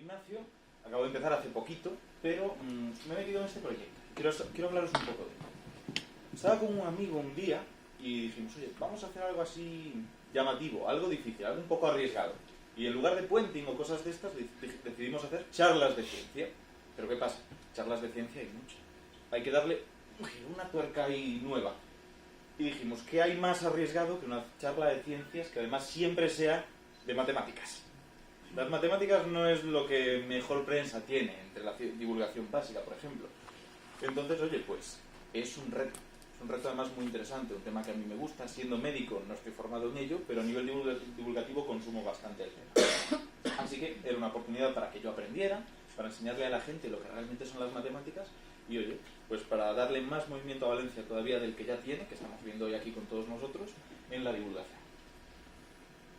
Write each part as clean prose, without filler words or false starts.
Ignacio, acabo de empezar hace poquito, pero me he metido en este proyecto. Quiero hablaros un poco de él. Estaba con un amigo un día y dijimos, oye, vamos a hacer algo así llamativo, algo difícil, algo un poco arriesgado. Y en lugar de puenting o cosas de estas, decidimos hacer charlas de ciencia. Pero ¿qué pasa? Charlas de ciencia hay muchas. Hay que darle una tuerca ahí nueva. Y dijimos, ¿qué hay más arriesgado que una charla de ciencias que además siempre sea de matemáticas? Las matemáticas no es lo que mejor prensa tiene entre la divulgación básica, por ejemplo. Entonces, oye, pues es un reto. Es un reto además muy interesante, un tema que a mí me gusta. Siendo médico no estoy formado en ello, pero a nivel divulgativo consumo bastante el tema. Así que era una oportunidad para que yo aprendiera, para enseñarle a la gente lo que realmente son las matemáticas y, oye, pues para darle más movimiento a Valencia todavía del que ya tiene, que estamos viendo hoy aquí con todos nosotros, en la divulgación.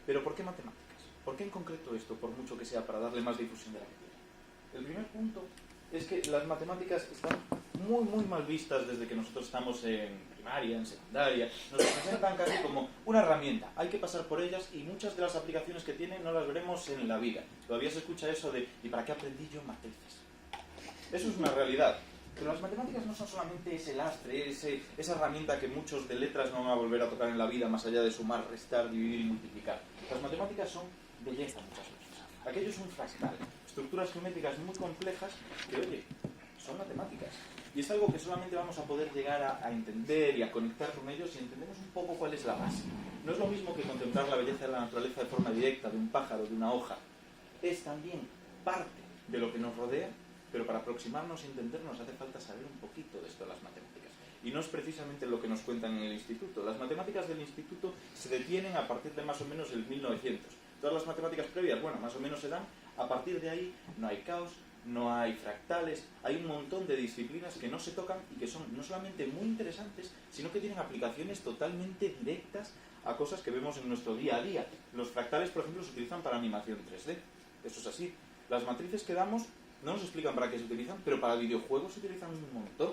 Pero ¿por qué matemáticas? ¿Por qué en concreto esto, por mucho que sea para darle más difusión de la que tiene? El primer punto es que las matemáticas están muy mal vistas desde que nosotros estamos en primaria, en secundaria. Nos presentan casi como una herramienta. Hay que pasar por ellas y muchas de las aplicaciones que tienen no las veremos en la vida. Todavía se escucha eso de ¿y para qué aprendí yo matrices? Eso es una realidad. Pero las matemáticas no son solamente ese lastre, esa herramienta que muchos de letras no van a volver a tocar en la vida más allá de sumar, restar, dividir y multiplicar. Las matemáticas son belleza muchas veces. Aquello es un fractal, estructuras geométricas muy complejas que, oye, son matemáticas. Y es algo que solamente vamos a poder llegar a entender y a conectar con ellos si entendemos un poco cuál es la base. No es lo mismo que contemplar la belleza de la naturaleza de forma directa, de un pájaro, de una hoja. Es también parte de lo que nos rodea, pero para aproximarnos y entendernos hace falta saber un poquito de esto de las matemáticas. Y no es precisamente lo que nos cuentan en el instituto. Las matemáticas del instituto se detienen a partir de más o menos el 1900. Todas las matemáticas previas, bueno, más o menos se dan. A partir de ahí no hay caos, no hay fractales, hay un montón de disciplinas que no se tocan y que son no solamente muy interesantes, sino que tienen aplicaciones totalmente directas a cosas que vemos en nuestro día a día. Los fractales, por ejemplo, se utilizan para animación 3D. Eso es así. Las matrices que damos no nos explican para qué se utilizan, pero para videojuegos se utilizan un montón.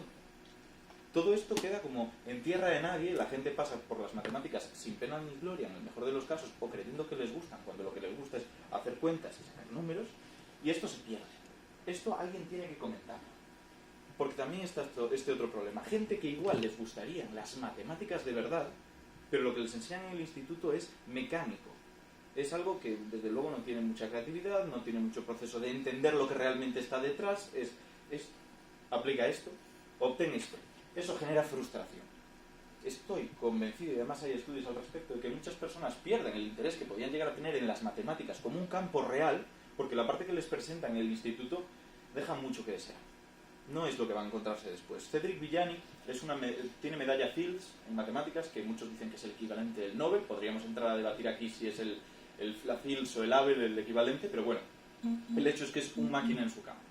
Todo esto queda como en tierra de nadie, la gente pasa por las matemáticas sin pena ni gloria, en el mejor de los casos, o creyendo que les gustan, cuando lo que les gusta es hacer cuentas y sacar números, y esto se pierde. Esto alguien tiene que comentar. Porque también está este otro problema. Gente que igual les gustarían las matemáticas de verdad, pero lo que les enseñan en el instituto es mecánico. Es algo que desde luego no tiene mucha creatividad, no tiene mucho proceso de entender lo que realmente está detrás. Aplica esto, obtén esto. Eso genera frustración. Estoy convencido, y además hay estudios al respecto, de que muchas personas pierden el interés que podían llegar a tener en las matemáticas como un campo real, porque la parte que les presentan en el instituto deja mucho que desear. No es lo que va a encontrarse después. Cedric Villani tiene medalla Fields en matemáticas, que muchos dicen que es el equivalente del Nobel. Podríamos entrar a debatir aquí si es la Fields o el Abel el equivalente, pero bueno, el hecho es que es un máquina en su campo.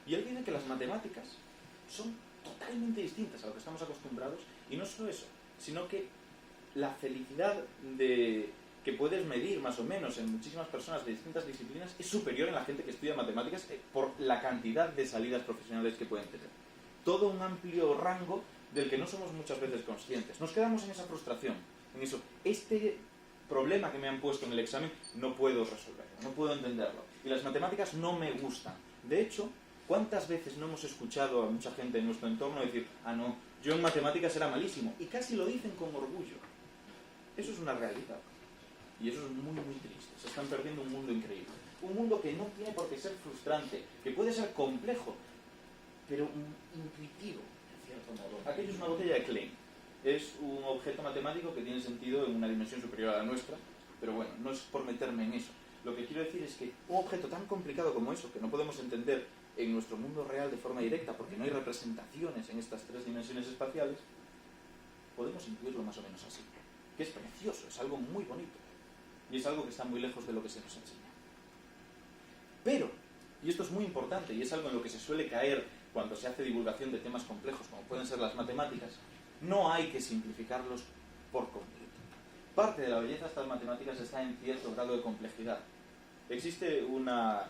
Y él dice que las matemáticas son totalmente distintas a lo que estamos acostumbrados, y no solo eso, sino que la felicidad que puedes medir más o menos en muchísimas personas de distintas disciplinas es superior en la gente que estudia matemáticas por la cantidad de salidas profesionales que pueden tener. Todo un amplio rango del que no somos muchas veces conscientes. Nos quedamos en esa frustración, en eso. Este problema que me han puesto en el examen no puedo resolverlo, no puedo entenderlo. Y las matemáticas no me gustan. De hecho, ¿cuántas veces no hemos escuchado a mucha gente en nuestro entorno decir, ah no, yo en matemáticas era malísimo? Y casi lo dicen con orgullo. Eso es una realidad. Y eso es muy triste. Se están perdiendo un mundo increíble. Un mundo que no tiene por qué ser frustrante, que puede ser complejo, pero intuitivo, en cierto modo. Aquello es una botella de Klein. Es un objeto matemático que tiene sentido en una dimensión superior a la nuestra, pero bueno, no es por meterme en eso. Lo que quiero decir es que un objeto tan complicado como eso, que no podemos entender en nuestro mundo real de forma directa, porque no hay representaciones en estas tres dimensiones espaciales, podemos intuirlo más o menos así. Que es precioso, es algo muy bonito. Y es algo que está muy lejos de lo que se nos enseña. Pero, y esto es muy importante, y es algo en lo que se suele caer cuando se hace divulgación de temas complejos, como pueden ser las matemáticas, no hay que simplificarlos por completo. Parte de la belleza de estas matemáticas está en cierto grado de complejidad. Existe una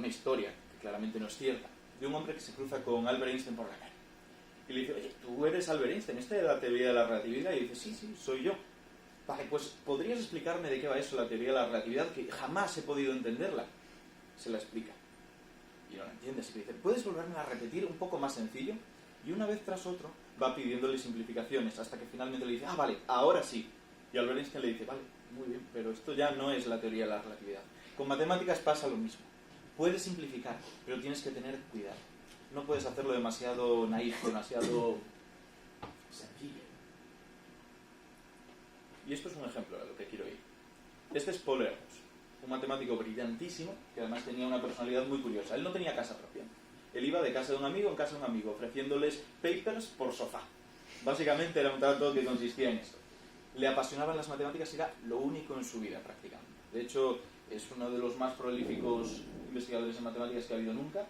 historia, que claramente no es cierta, de un hombre que se cruza con Albert Einstein por la calle. Y le dice, oye, ¿tú eres Albert Einstein? ¿Esta es la teoría de la relatividad? Y dice, sí, soy yo. Vale, pues ¿podrías explicarme de qué va eso, la teoría de la relatividad? Que jamás he podido entenderla. Se la explica. y no lo entiende, así que dice, ¿puedes volverme a repetir un poco más sencillo? Y una vez tras otro va pidiéndole simplificaciones hasta que finalmente le dice, ah, vale, ahora sí. Y Albert Einstein le dice, vale, muy bien, pero esto ya no es la teoría de la relatividad. Con matemáticas pasa lo mismo. Puedes simplificar, pero tienes que tener cuidado. No puedes hacerlo demasiado naif, demasiado sencillo. Y esto es un ejemplo de lo que quiero ir. Este es Paul Ehrlich, un matemático brillantísimo que además tenía una personalidad muy curiosa. Él no tenía casa propia. Él iba de casa de un amigo en casa de un amigo, ofreciéndoles papers por sofá. Básicamente era un trato que consistía en esto. Le apasionaban las matemáticas y era lo único en su vida prácticamente. De hecho, es uno de los más prolíficos investigadores en matemáticas que ha habido nunca.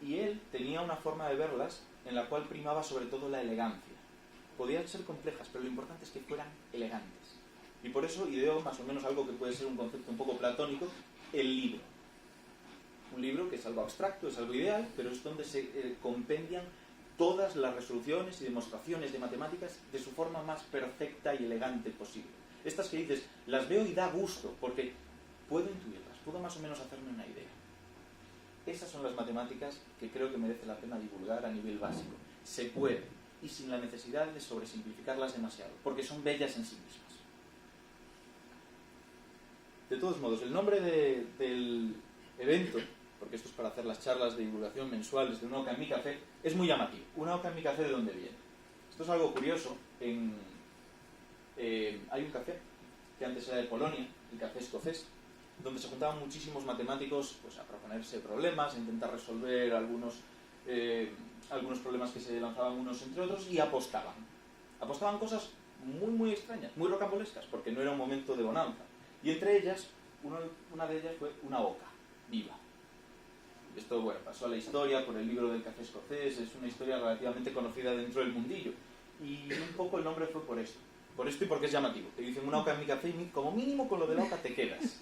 Y él tenía una forma de verlas en la cual primaba sobre todo la elegancia. Podían ser complejas, pero lo importante es que fueran elegantes. Y por eso ideó más o menos algo que puede ser un concepto un poco platónico, el libro. Un libro que es algo abstracto, es algo ideal, pero es donde se compendian todas las resoluciones y demostraciones de matemáticas de su forma más perfecta y elegante posible. Estas que dices, las veo y da gusto, porque puedo intuirlas, puedo más o menos hacerme una idea. Esas son las matemáticas que creo que merece la pena divulgar a nivel básico. Se puede, y sin la necesidad de sobresimplificarlas demasiado, porque son bellas en sí mismas. De todos modos, el nombre del evento, porque esto es para hacer las charlas de divulgación mensuales de Una Oca en mi café, es muy llamativo. Una Oca en mi café, ¿de dónde viene? Esto es algo curioso. Hay un café que antes era de Polonia, el café escocés, donde se juntaban muchísimos matemáticos pues, a proponerse problemas, a intentar resolver algunos problemas que se lanzaban unos entre otros y apostaban. Apostaban cosas muy, muy extrañas, muy rocambolescas, porque no era un momento de bonanza. Y entre ellas, una de ellas fue una oca viva. Esto, bueno, pasó a la historia por el libro del café escocés, es una historia relativamente conocida dentro del mundillo. Y un poco el nombre fue por esto. Por esto y porque es llamativo. Te dicen una oca en mi café y como mínimo con lo de la oca te quedas.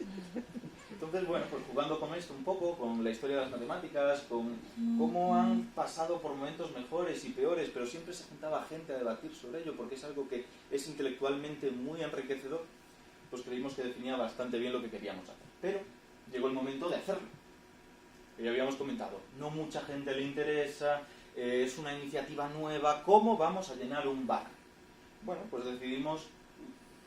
Entonces, bueno, pues jugando con esto un poco, con la historia de las matemáticas, con cómo han pasado por momentos mejores y peores, pero siempre se juntaba gente a debatir sobre ello porque es algo que es intelectualmente muy enriquecedor, pues creímos que definía bastante bien lo que queríamos hacer. Pero llegó el momento de hacerlo. Ya habíamos comentado, no mucha gente le interesa, es una iniciativa nueva, ¿cómo vamos a llenar un bar? Bueno, pues decidimos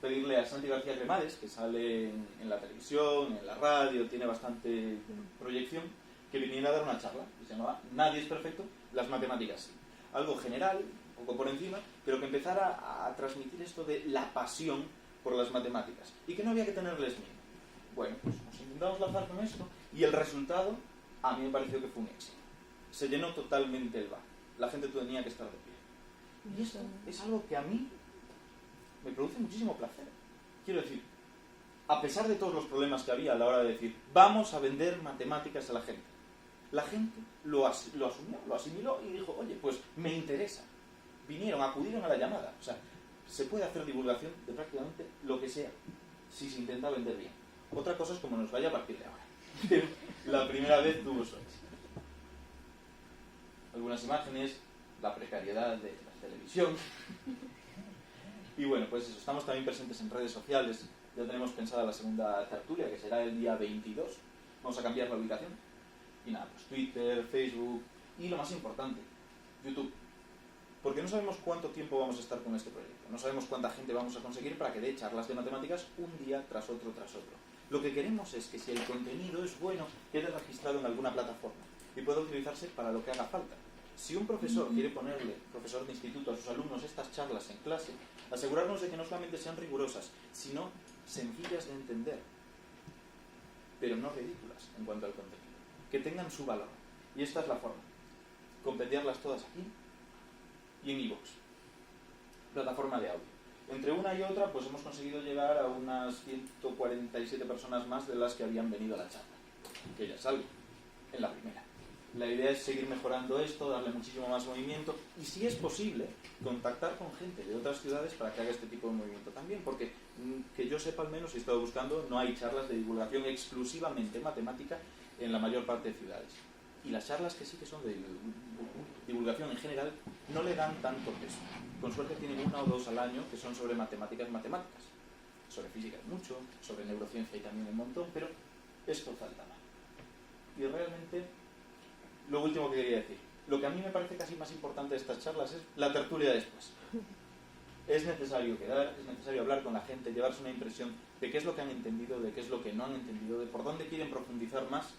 pedirle a Santi García Cremades, que sale en la televisión, en la radio, tiene bastante proyección, que viniera a dar una charla, que se llamaba Nadie es perfecto, las matemáticas sí. Algo general, un poco por encima, pero que empezara a transmitir esto de la pasión por las matemáticas, y que no había que tenerles miedo. Bueno, pues nos intentamos lanzar con esto, y el resultado a mí me pareció que fue un éxito. Se llenó totalmente el bar, la gente tenía que estar de pie. Y esto es algo que a mí me produce muchísimo placer. Quiero decir, a pesar de todos los problemas que había a la hora de decir, vamos a vender matemáticas a la gente lo asumió, lo asimiló y dijo, oye, pues me interesa. Vinieron, acudieron a la llamada. O sea, se puede hacer divulgación de prácticamente lo que sea, si se intenta vender bien. Otra cosa es como nos vaya a partir de ahora. Pero la primera vez tuvo su éxito. Algunas imágenes, la precariedad de la televisión. Y bueno, pues eso, estamos también presentes en redes sociales. Ya tenemos pensada la segunda tertulia, que será el día 22. Vamos a cambiar la ubicación. Y nada, pues Twitter, Facebook y lo más importante, YouTube. Porque no sabemos cuánto tiempo vamos a estar con este proyecto. No sabemos cuánta gente vamos a conseguir para que dé charlas de matemáticas un día tras otro tras otro. Lo que queremos es que si el contenido es bueno, quede registrado en alguna plataforma y pueda utilizarse para lo que haga falta. Si un profesor quiere ponerle, profesor de instituto, a sus alumnos estas charlas en clase, asegurarnos de que no solamente sean rigurosas, sino sencillas de entender, pero no ridículas en cuanto al contenido. Que tengan su valor. Y esta es la forma. Compendiarlas todas aquí y en iVoox, plataforma de audio. Entre una y otra, pues hemos conseguido llegar a unas 147 personas más de las que habían venido a la charla, que ya salgo en la primera. La idea es seguir mejorando esto, darle muchísimo más movimiento y, si es posible, contactar con gente de otras ciudades para que haga este tipo de movimiento también, porque que yo sepa al menos, y he estado buscando, no hay charlas de divulgación exclusivamente matemática en la mayor parte de ciudades. Y las charlas que sí que son de divulgación en general no le dan tanto peso. Con suerte tienen una o dos al año que son sobre matemáticas. Sobre física hay mucho, sobre neurociencia hay también un montón, pero esto falta más. Y realmente lo último que quería decir. Lo que a mí me parece casi más importante de estas charlas es la tertulia después. Es necesario quedar, es necesario hablar con la gente, llevarse una impresión de qué es lo que han entendido, de qué es lo que no han entendido, de por dónde quieren profundizar más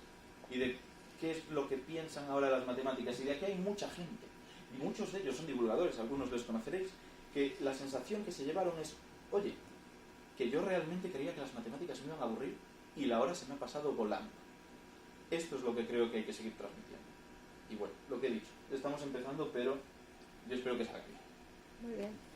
y de qué es lo que piensan ahora de las matemáticas. Y de aquí hay mucha gente, y muchos de ellos son divulgadores, algunos les conoceréis, que la sensación que se llevaron es, oye, que yo realmente creía que las matemáticas me iban a aburrir y la hora se me ha pasado volando. Esto es lo que creo que hay que seguir transmitiendo. Y bueno, lo que he dicho, estamos empezando, pero yo espero que salga bien. Muy bien.